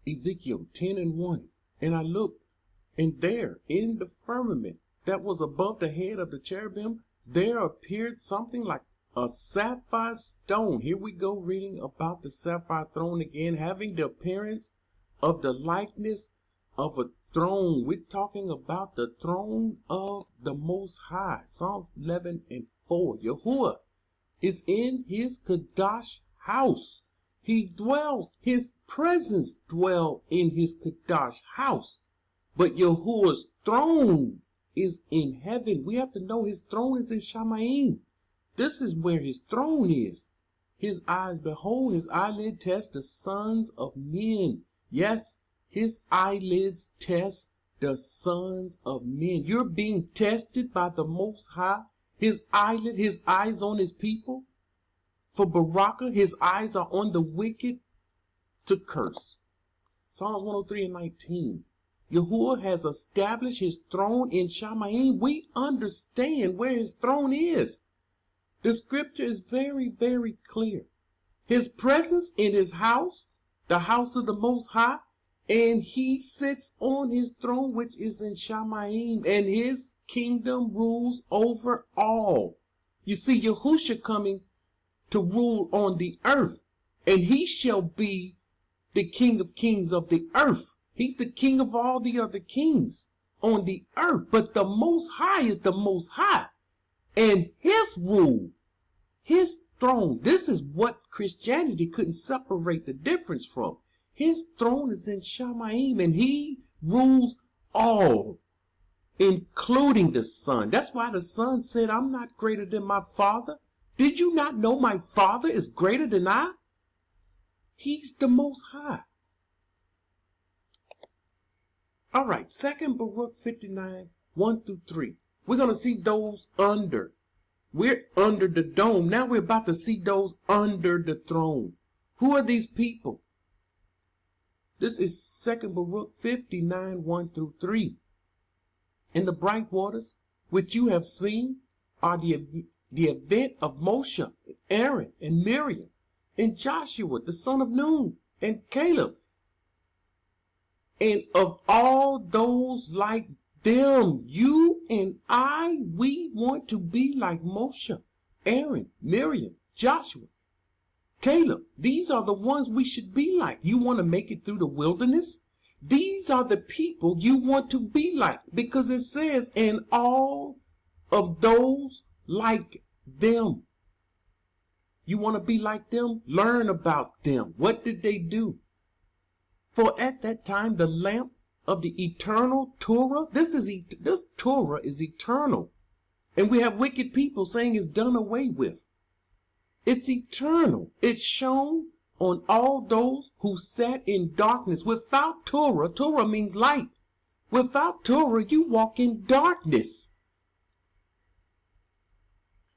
Ezekiel 10:1. And I looked, and there in the firmament that was above the head of the cherubim, there appeared something like a sapphire stone. Here we go reading about the sapphire throne again, having the appearance of the likeness of a throne. We're talking about the throne of the Most High. Psalm 11:4. Yahuwah is in his Kadash house. He dwells, his presence dwell in his Kadash house. But Yahuwah's throne is in heaven. We have to know his throne is in Shamayim. This is where his throne is. His eyes behold, his eyelid test the sons of men. Yes, his eyelids test the sons of men. You're being tested by the Most High. His eyelid, his eyes on his people. For Baruch, his eyes are on the wicked to curse. Psalms 103:19. Yahuwah has established his throne in Shamayim. We understand where his throne is. The scripture is very, very clear. His presence in his house, the house of the Most High, and he sits on his throne, which is in Shamayim, and his kingdom rules over all. You see, Yahushua coming to rule on the earth, and he shall be the King of kings of the earth. He's the king of all the other kings on the earth, but the Most High is the Most High. And his rule, his throne, this is what Christianity couldn't separate the difference from. His throne is in Shamayim, and he rules all, including the Son. That's why the Son said, I'm not greater than my Father. Did you not know my Father is greater than I? He's the Most High. All right, 2 Baruch 59:1-3. We're going to see those under. We're under the dome. Now we're about to see those under the throne. Who are these people? This is 2 Baruch 59:1-3. In the bright waters, which you have seen, are the event of Moshe, Aaron, and Miriam, and Joshua, the son of Nun, and Caleb, and of all those like them. You and I, we want to be like Moshe, Aaron, Miriam, Joshua, Caleb. These are the ones we should be like. You want to make it through the wilderness? These are the people you want to be like, because it says, and all of those like them. You want to be like them? Learn about them. What did they do? For at that time, the lamp of the eternal Torah, this Torah is eternal. And we have wicked people saying it's done away with. It's eternal. It's shone on all those who sat in darkness. Without Torah, Torah means light. Without Torah, you walk in darkness.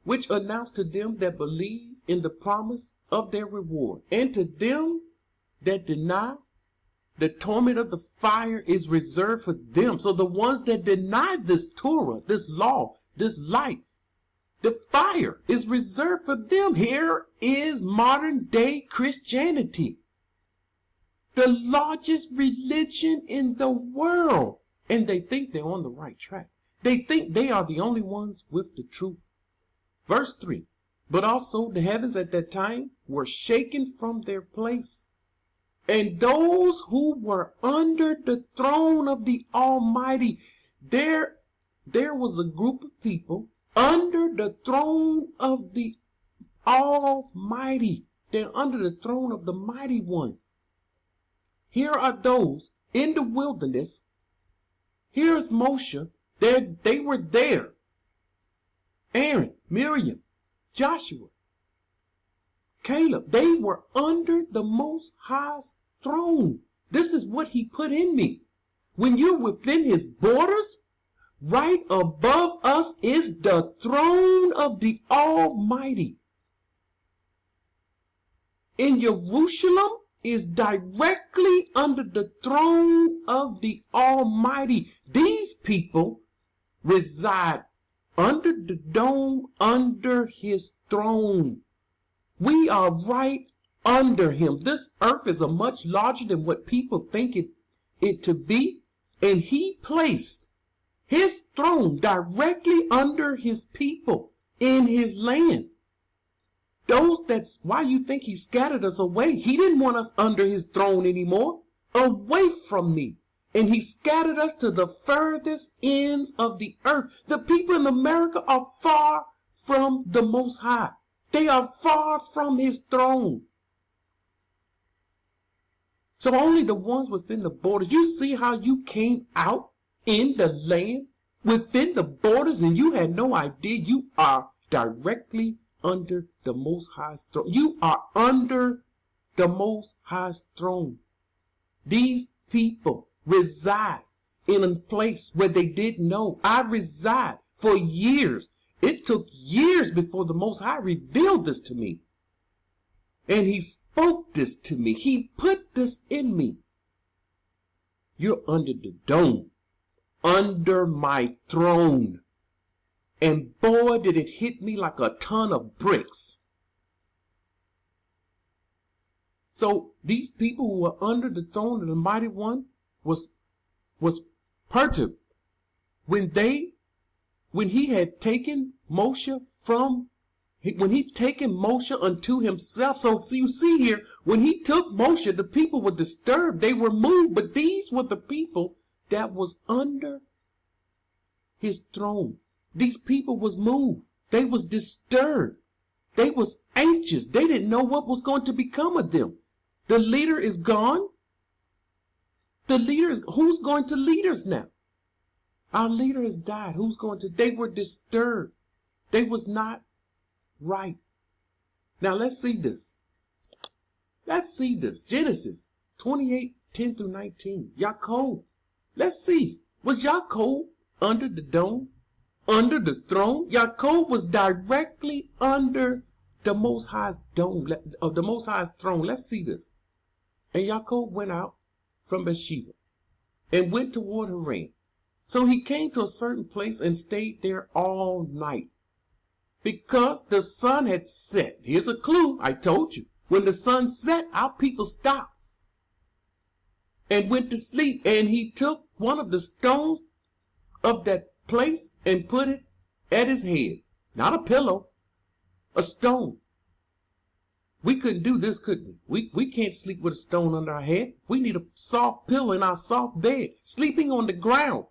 Which announced to them that believe in the promise of their reward. And to them that deny, the torment of the fire is reserved for them. So the ones that deny this Torah, this law, this light, the fire is reserved for them. Here is modern day Christianity, the largest religion in the world. And they think they're on the right track. They think they are the only ones with the truth. Verse 3, but also the heavens at that time were shaken from their place. And those who were under the throne of the Almighty, there was a group of people under the throne of the Almighty. They're under the throne of the Mighty One. Here are those in the wilderness. Here's Moshe. They were there. Aaron, Miriam, Joshua, Caleb, they were under the Most High's throne. This is what he put in me. When you're within his borders, right above us is the throne of the Almighty. In Jerusalem is directly under the throne of the Almighty. These people reside under the dome, under his throne. We are right under him. This earth is a much larger than what people think it to be. And he placed his throne directly under his people in his land. That's why you think he scattered us away. He didn't want us under his throne anymore. Away from me. And he scattered us to the furthest ends of the earth. The people in America are far from the Most High. They are far from his throne. So only the ones within the borders. You see how you came out in the land within the borders and you had no idea. You are directly under the Most High's throne. You are under the Most High's throne. These people reside in a place where they didn't know. I reside for years. It took years before the Most High revealed this to me. And he spoke this to me. He put this in me. You're under the dome, under my throne. And boy, did it hit me like a ton of bricks. So these people who were under the throne of the Mighty One was perturbed when he had taken Moshe unto himself. So you see here, when he took Moshe, the people were disturbed. They were moved, but these were the people that was under his throne. These people was moved. They was disturbed. They was anxious. They didn't know what was going to become of them. The leader is gone. Who's going to lead us now? Our leader has died. They were disturbed. They was not right. Now let's see this. Genesis 28:10-19. Yaakov. Let's see. Was Yaakov under the dome? Under the throne? Yaakov was directly under the Most High's dome, of the Most High's throne. Let's see this. And Yaakov went out from Beersheba and went toward Haran. So he came to a certain place and stayed there all night, because the sun had set. Here's a clue. I told you. When the sun set, our people stopped and went to sleep. And he took one of the stones of that place and put it at his head. Not a pillow, a stone. We couldn't do this, could we? We can't sleep with a stone under our head. We need a soft pillow in our soft bed. Sleeping on the ground.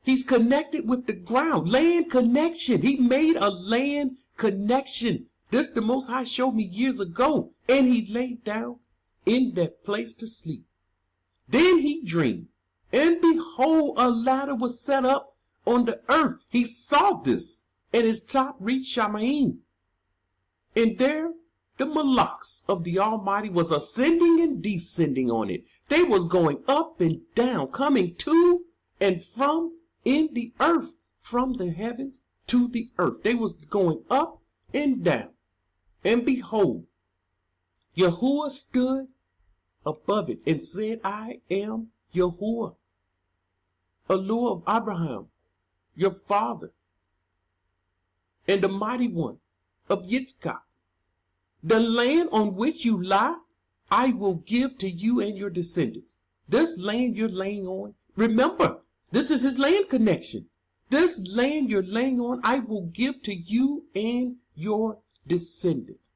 He's connected with the ground. Land connection. He made a land connection. This the Most High showed me years ago. And he laid down in that place to sleep. Then he dreamed. And behold, a ladder was set up on the earth. He saw this. And his top reached Shamaim. And there the Malaks of the Almighty was ascending and descending on it. They was going up and down, coming to and from in the earth, from the heavens to the earth. They was going up and down. And behold, Yahuwah stood above it and said, I am Yahuwah, Eloah of Abraham, your father, and the mighty one of Yitzchak. The land on which you lie, I will give to you and your descendants. This land you're laying on, remember, this is his land connection. This land you're laying on, I will give to you and your descendants.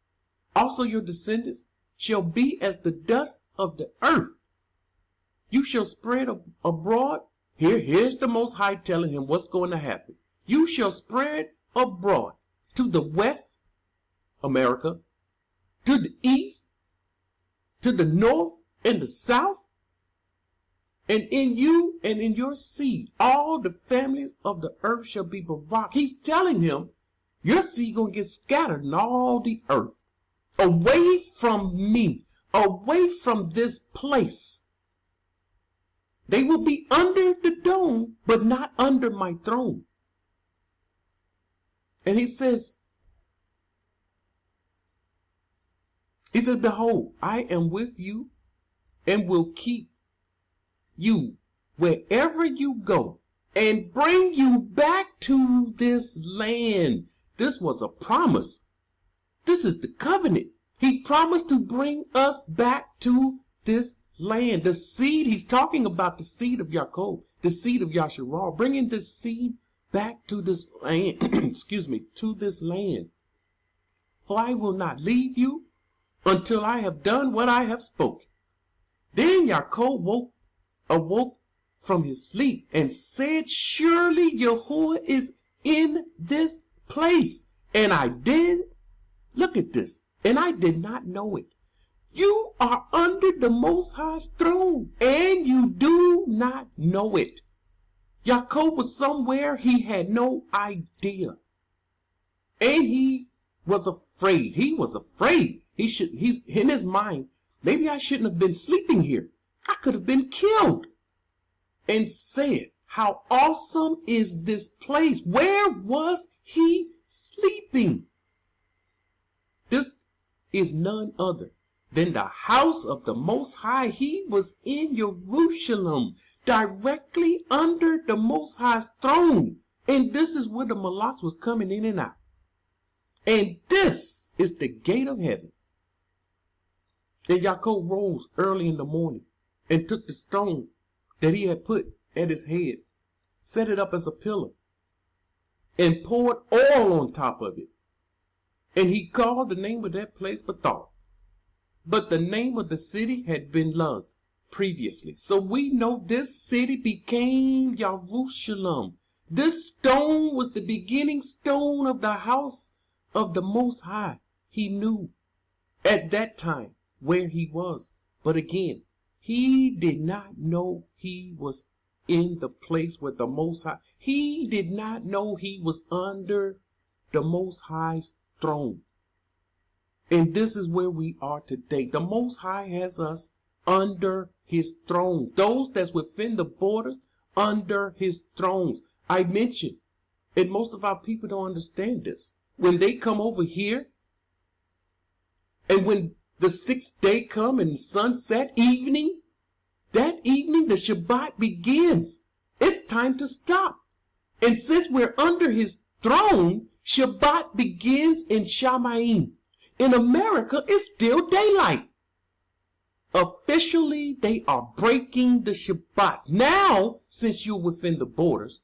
Also your descendants shall be as the dust of the earth. You shall spread abroad. Here's the Most High telling him what's going to happen. You shall spread abroad to the west, America, to the east, to the north and the south, and in you and in your seed, all the families of the earth shall be Baruch. He's telling him, your seed going to get scattered in all the earth, away from me, away from this place. They will be under the dome, but not under my throne. And he says, behold, I am with you and will keep you wherever you go and bring you back to this land. This was a promise. This is the covenant. He promised to bring us back to this land. The seed, he's talking about the seed of Yaakov, the seed of Yasharal, bringing this seed back to this land, excuse me, to this land. For I will not leave you until I have done what I have spoken. Then Yaakov awoke from his sleep and said, surely Yahuwah is in this place. And I did, look at this, and I did not know it. You are under the Most High's throne, and you do not know it. Yaakov was somewhere he had no idea. And he was afraid. He was afraid. He's in his mind, maybe I shouldn't have been sleeping here. I could have been killed. And said, how awesome is this place? Where was he sleeping? This is none other than the house of the Most High. He was in Jerusalem, directly under the Most High's throne. And this is where the Malach was coming in and out. And this is the gate of heaven. And Yaakov rose early in the morning and took the stone that he had put at his head, set it up as a pillar, and poured oil on top of it. And he called the name of that place Bethel. But the name of the city had been Luz previously. So we know this city became Jerusalem. This stone was the beginning stone of the house of the Most High. He knew at that time where he was. But again, he did not know he was in the place with the Most High. He did not know he was under the Most High's throne. And this is where we are today. The Most High has us under his throne. Those that's within the borders, under his thrones. I mentioned, and most of our people don't understand this. When they come over here, and when the sixth day come and sunset evening, that evening the Shabbat begins. It's time to stop. And since we're under his throne, Shabbat begins in Shamayim. In America, it's still daylight. Officially, they are breaking the Shabbat. Now, since you're within the borders,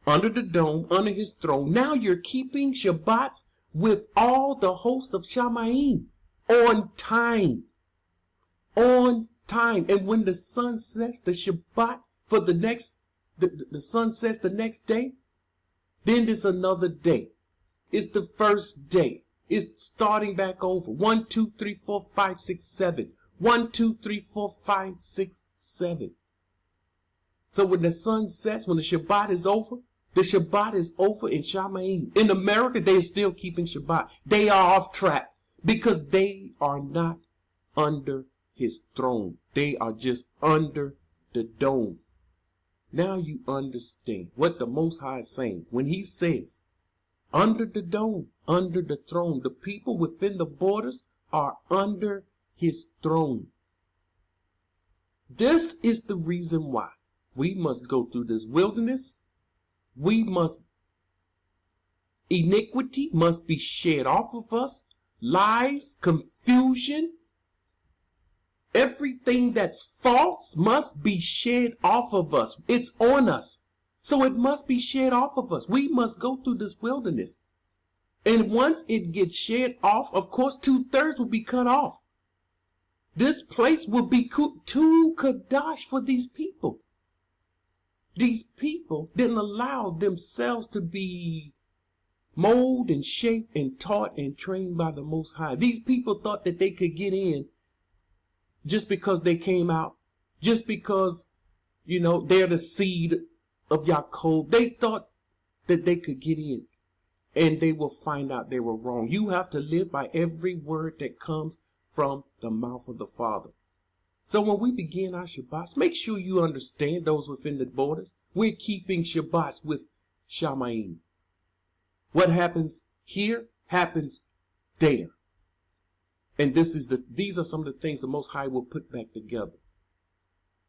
under the dome, under his throne, now you're keeping Shabbats with all the host of Shamayim on time. On time. And when the sun sets, the Shabbat for the next, the sun sets the next day, then it's another day. It's the first day. It's starting back over. 1, 2, 3, 4, 5, 6, 7. 1, 2, 3, 4, 5, 6, 7. So when the sun sets, when the Shabbat is over, the Shabbat is over in Shamayim. In America, they're still keeping Shabbat. They are off track because they are not under his throne. They are just under the dome. Now you understand what the Most High is saying. When he says, under the dome, under the throne, the people within the borders are under his throne. This is the reason why we must go through this wilderness. Iniquity must be shed off of us. Lies, confusion, everything that's false must be shed off of us. It's on us. So it must be shed off of us. We must go through this wilderness. And once it gets shed off, of course, 2/3 will be cut off. This place will be too Kadash for these people. These people didn't allow themselves to be molded and shaped and taught and trained by the Most High. These people thought that they could get in just because they came out, just because, they're the seed of Yaakov. They thought that they could get in, and they will find out they were wrong. You have to live by every word that comes from the mouth of the Father. So when we begin our Shabbats, make sure you understand those within the borders. We're keeping Shabbats with Shamayim. What happens here happens there. And these are some of the things the Most High will put back together.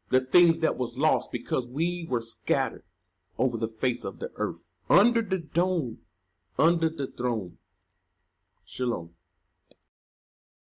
The things that was lost because we were scattered over the face of the earth. Under the dome, under the throne. Shalom.